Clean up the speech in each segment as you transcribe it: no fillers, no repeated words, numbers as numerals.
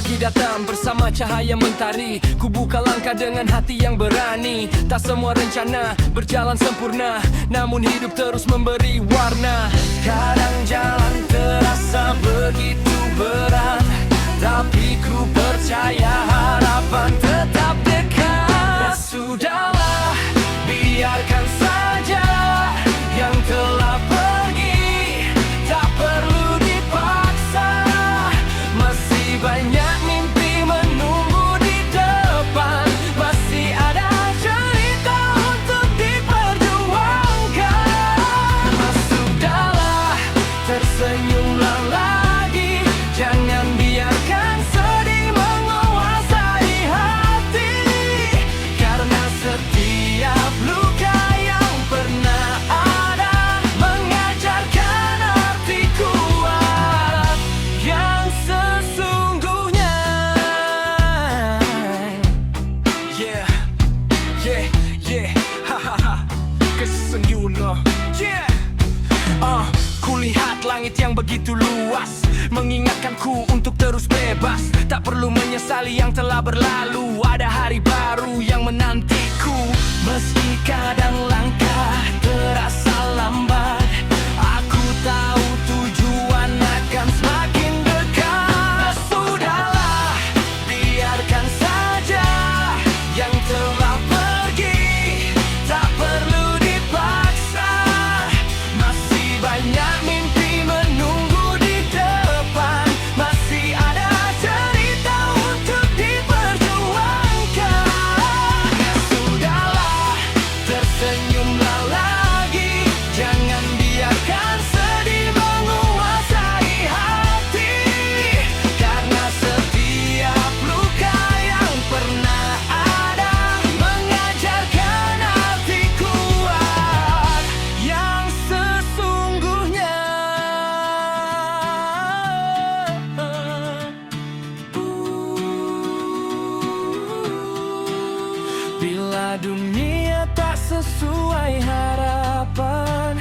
Pagi datang bersama cahaya mentari. Ku buka langkah dengan hati yang berani. Tak semua rencana berjalan sempurna, namun hidup terus memberi warna. Kadang jalan terasa begitu berat, tapi ku percaya harapan tetap dekat. Ya sudahlah, biarkan saja yang telah pergi, tak perlu dipaksa. Masih banyak mimpi menunggu di depan, masih ada cerita untuk diperjuangkan. Mas sudahlah, tersenyumlah lagi, jangan biarkan sedih menguasai hati. Karena setiap luka yang pernah ada mengajarkan arti kuat yang sesungguhnya. Yeah, yeah, yeah, hahaha. Kesenyumlah, yeah. Kulihat langit yang begitu luas, mengingatkanku untuk terus bebas. Tak perlu menyesali yang telah berlalu, ada hari baru yang menantiku. Meski kadang langkah terasa lambat, aku tahu tujuan akan semakin dekat. Sudahlah, biarkan saja yang telah pergi, tak perlu dipaksa. Masih banyak mimpi menunggu di depan, masih ada cerita untuk diperjuangkan. Ya sudahlah, tersenyumlah lagi, jangan biarkan sedih menguasai hati. Karena setiap luka yang pernah ada mengajarkan arti kuat yang sesungguhnya. Bila dunia tak sesuai harapan,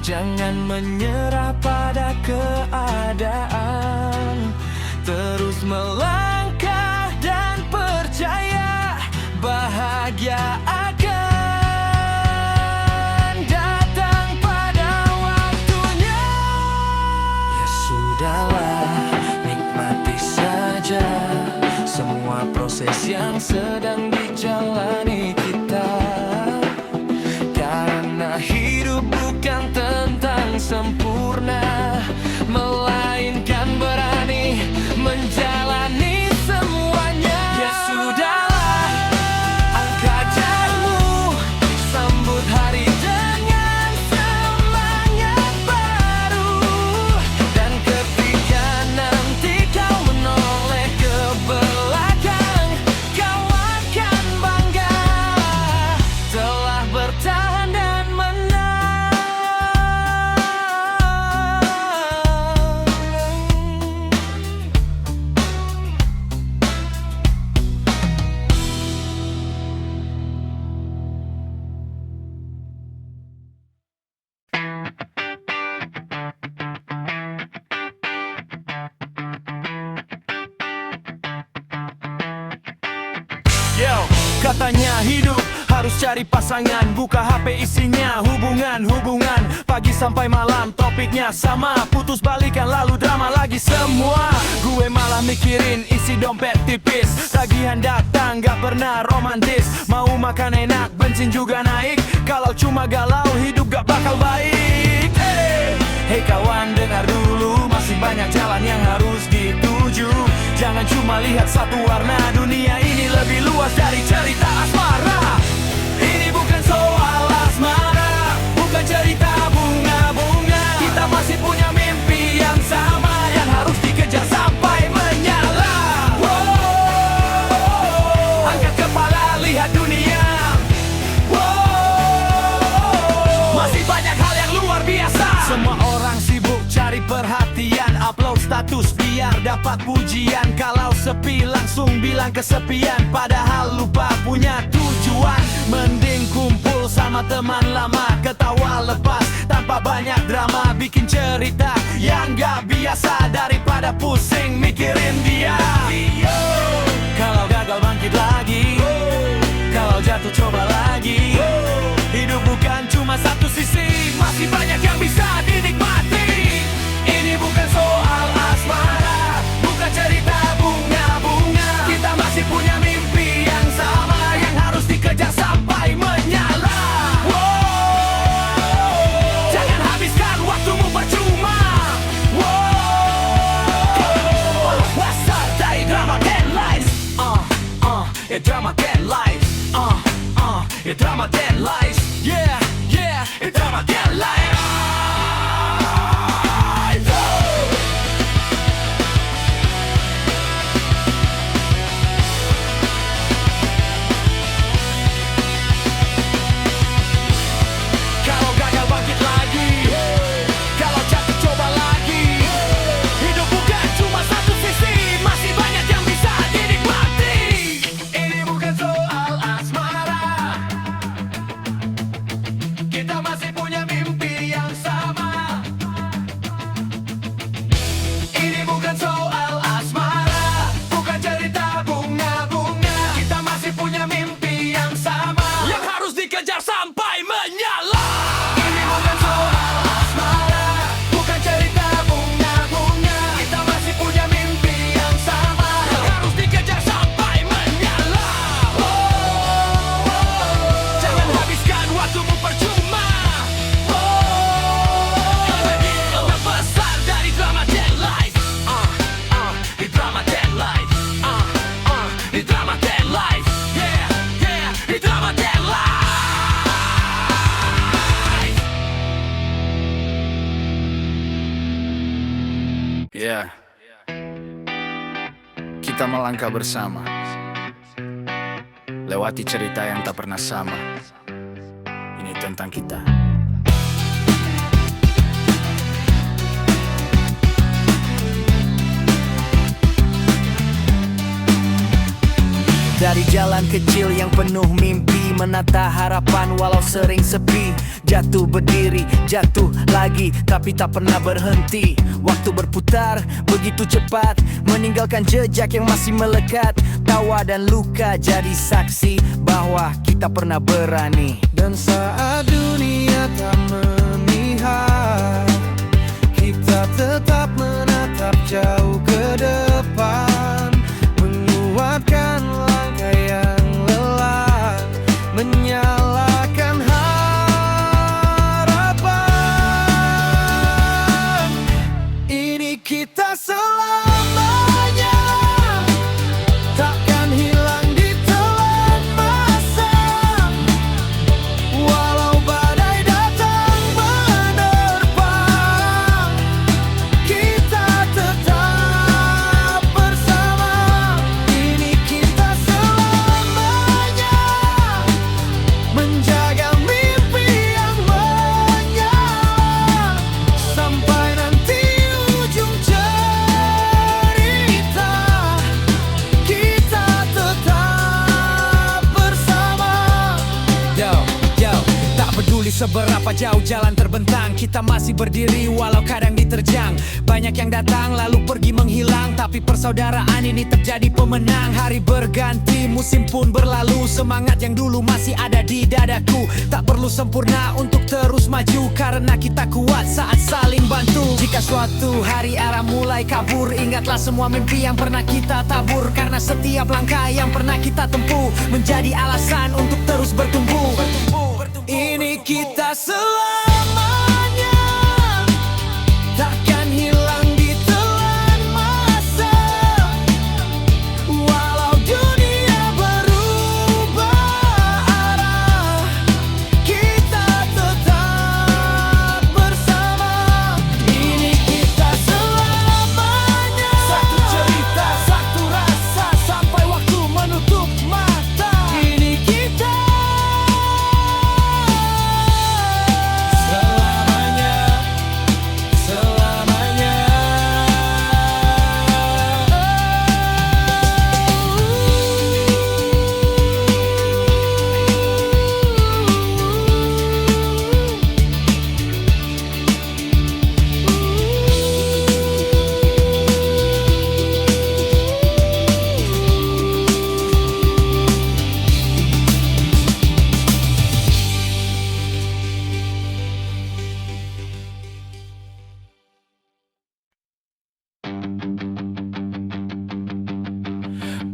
jangan menyerah pada keadaan. Terus melangkah dan percaya bahagia akan datang pada waktunya. Ya sudahlah, nikmati saja semua proses yang sedang dijalani kita. Karena hidup bukan tentang sempurna, melainkan berani menjalani semuanya. Ya sudahlah, angkat jarimu, sambut hari dengan semangat baru. Dan ketika nanti kau menoleh ke belakang, kau akan bangga telah bertahan dan menang. Yo, katanya hidup harus cari pasangan, buka HP isinya hubungan. Pagi sampai malam topiknya sama, putus balikan lalu drama lagi semua. Gue malah mikirin isi dompet tipis, tagihan datang gak pernah romantis. Mau makan enak, bensin juga naik, kalau cuma galau hidup gak bakal baik. Hey kawan, dengar dulu, masih banyak jalan yang harus dituju. Jangan cuma lihat satu warna, dunia ini lebih luas dari cerita asmara. Ini bukan soal asmara, bukan cerita bunga-bunga. Kita masih punya mimpi yang sama, yang harus dikejar sampai menyala. Wow, angkat kepala, lihat dunia. Wow, masih banyak hal yang luar biasa. Semua orang sibuk cari perhatian, upload status biar dapat pujian. Kalau sepi langsung bilang kesepian, padahal lupa punya tujuan. Mending kumpul sama teman lama, ketawa lepas tanpa banyak drama. bikin cerita yang gak biasa daripada pusing mikirin dia. Kalau gagal bangkit lagi, kalau jatuh coba lagi. Hidup bukan cuma satu sisi, masih banyak yang bisa dinikmati. Ini bukan soal asmara, bukan cerita bunga-bunga. Kita masih punya mimpi yang sama, yang harus dikejar sampai menyala. Jangan habiskan waktumu percuma. Pasar dari drama dan lies. Ya drama dan lies. Ya drama dan lies. Yeah, yeah, ya drama dan lies. Kalau gagal bangkit lagi, kalau jatuh coba lagi. Hidup bukan cuma satu sisi, masih banyak yang bisa dinikmati. Ini bukan soal asmara, kita masih punya mimpi yang sama. Ini bukan soal asmara, bukan cerita bunga-bunga. Kita masih punya mimpi yang sama, yang harus dikejar sampai menyala. Ini bukan soal asmara, bukan cerita bunga-bunga. Kita masih punya mimpi yang sama, yang harus dikejar sampai menyala. Jangan habiskan waktumu percuma. Besar dari drama dan lies. Di drama dan lies. Di drama dan lies. Yeah, yeah, di drama dan lies. Ya, kita melangkah bersama, lewati cerita yang tak pernah sama. Ini tentang kita. Dari jalan kecil yang penuh mimpi, menata harapan walau sering sepi. Jatuh berdiri, jatuh lagi, tapi tak pernah berhenti. Waktu berputar begitu cepat, meninggalkan jejak yang masih melekat. Tawa dan luka jadi saksi bahwa kita pernah berani. Dan saat dunia tak memihak, kita tetap menatap jauh ke depan, menguatkan langkah yang lelah, menyalakan harapan. Ini kita selamanya, takkan hilang di telan masa. Walau badai datang menerpa, kita tetap bersama. Ini kita selamanya, menjaga mimpi yang menyala, sampai nanti ujung cerita, kita tetap bersama. Yo, tak peduli seberapa jauh jalan terbentang, kita masih berdiri walau kadang diterjang. Banyak yang datang lalu pergi menghilang, tapi persaudaraan ini terjadi pemenang. Hari berganti, musim pun berlalu, semangat yang dulu masih ada di dadaku. Tak perlu sempurna untuk terus maju, karena kita kuat saat saling bantu. Jika suatu hari arah mulai kabur, ingatlah semua mimpi yang pernah kita tabur. Karena setiap langkah yang pernah kita tempuh menjadi alasan untuk terus bertumbuh. Ini kita selamanya, takkan hilang di telan masa. Walau dunia berubah arah, kita tetap bersama. Ini kita selamanya, satu cerita, satu rasa, sampai waktu menutup mata. Ini kita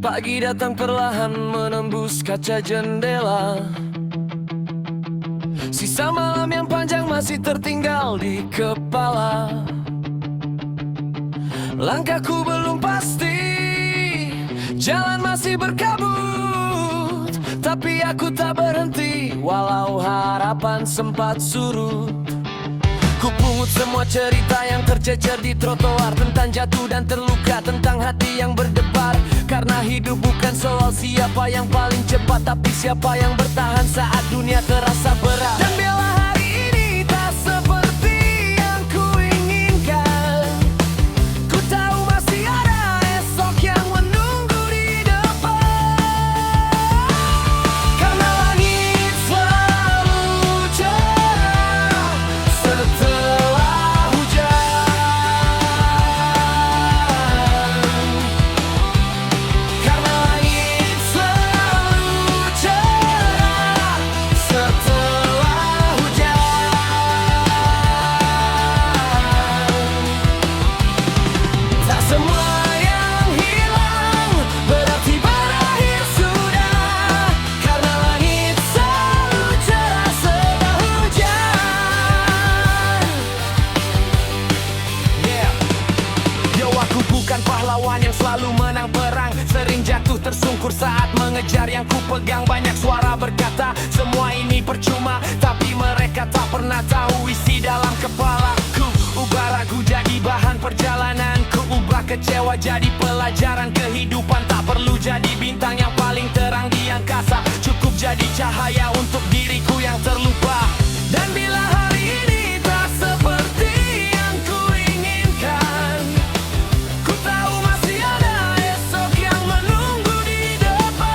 Pagi datang perlahan menembus kaca jendela. Sisa malam yang panjang masih tertinggal di kepala. Langkahku belum pasti, jalan masih berkabut, tapi aku tak berhenti walau harapan sempat surut. Ku pungut semua cerita yang tercecer di trotoar, tentang jatuh dan terluka, tentang hati yang berdebar. Karena hidup bukan soal siapa yang paling cepat, tapi siapa yang bertahan saat dunia terasa berat. Dan bila hari ini tak seperti yang ku inginkan, ku tahu masih ada esok yang menunggu di depan. Karena langit selalu cerah setelah hujan. Karena langit selalu cerah setelah hujan. Tak semua yang hilang berarti berakhir sudah. Karena langit selalu cerah setelah hujan. Yo, aku bukan pahlawan yang selalu menang perang. Sering jatuh tersungkur saat mengejar yang ku pegang. Banyak suara berkata semua ini percuma, tapi mereka tak pernah tahu isi dalam kepalaku. Ubah ragu jadi bahan perjalananku, ubah kecewa jadi pelajaran kehidupan. Tak perlu jadi bintang yang paling terang di angkasa, cukup jadi cahaya untuk diriku yang terlupa. Dan bila hari ini tak seperti yang ku inginkan, ku tahu masih ada esok yang menunggu di depan.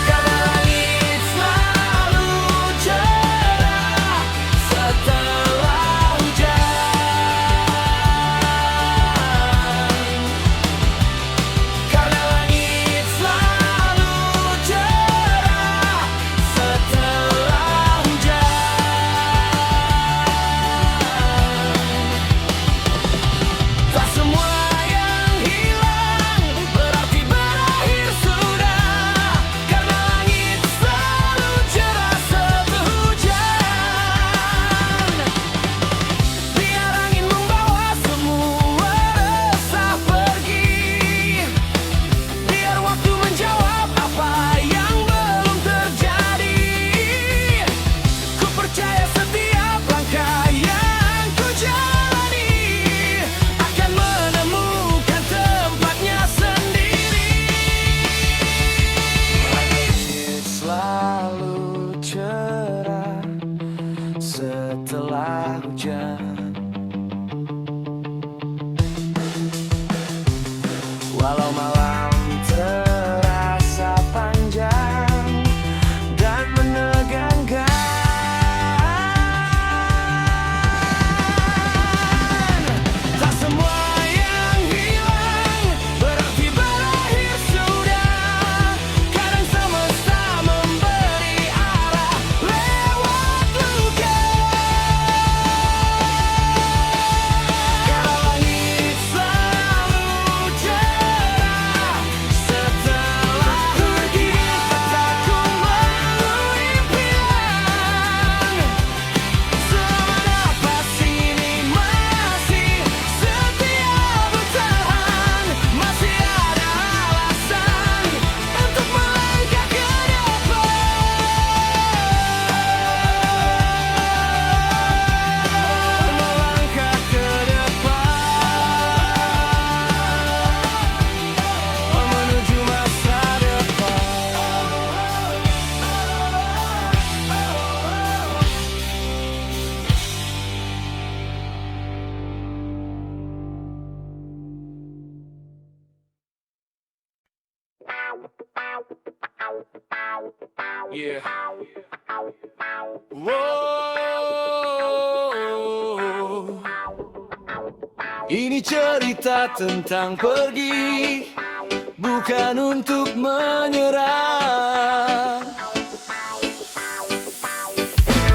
Karena langit selalu cerah setelah hujan. Karena langit selalu cerah setelah hujan. Tak semua yang hilang berarti berakhir sudah. Karena langit selalu cerah setelah hujan. Biar angin membawa semua resah pergi, biar waktu menjawab apa yang belum terjadi. Ku percaya setiap langkah yang ku jalani akan menemukan tempatnya sendiri. Langit selalu cerah setelah hujan. Walau malam terasa panjang dan menegangkan, tak semua yang hilang berarti berakhir sudah. Kadang semesta memberi arah lewat luka. Karena langit selalu cerah setelah pergi. Kataku melalui impian, selama napas ini masih setia bertahan. Masih ada alasan untuk melangkah ke depan. Melangkah ke depan, menuju masa depan. Yeah. Wow. Ini cerita tentang pergi, bukan untuk menyerah.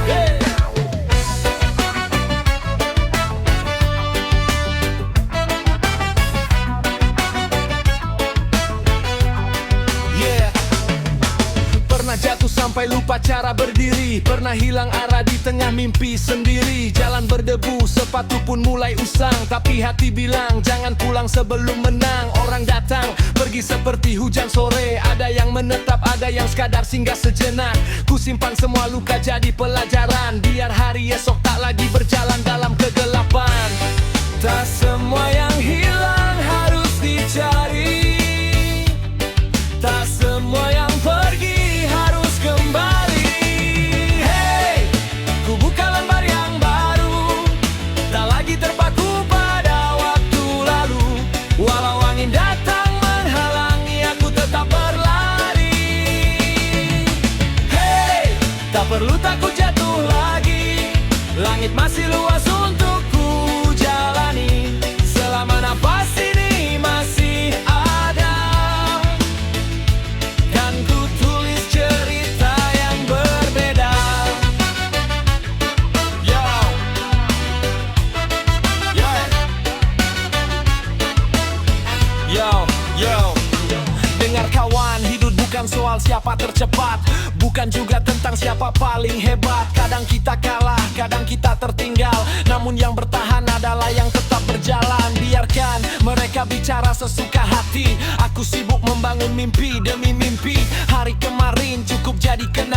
Hey. Pernah jatuh sampai lupa cara berdiri, pernah hilang arah di tengah mimpi sendiri. Jalan berdebu, sepatu pun mulai usang, tapi hati bilang jangan pulang sebelum menang. Orang datang, pergi seperti hujan sore. Ada yang menetap, ada yang sekadar singgah sejenak. Ku simpan semua luka jadi pelajaran, biar hari esok tak lagi berjalan dalam kegelapan. Tak semua yang hilang harus dicari, tak semua yang pergi harus kembali. Hey, ku buka lembar yang baru, tak lagi terpaku pada waktu lalu. Walau angin datang menghalangi, aku tetap berlari. Hey, tak perlu takut jatuh lagi, langit masih luas untuk ku jalani. Selama nafas ini masih ada, kan ku tulis cerita yang berbeda. Yo, yo, yo. Dengar kawan, hidup bukan soal siapa tercepat, bukan juga tentang siapa paling hebat. Kadang kita kalah, kadang kita tertinggal, namun yang bertahan adalah yang tetap berjalan. Biarkan mereka bicara sesuka hati, aku sibuk membangun mimpi demi mimpi. Hari kemarin cukup jadi kenangan.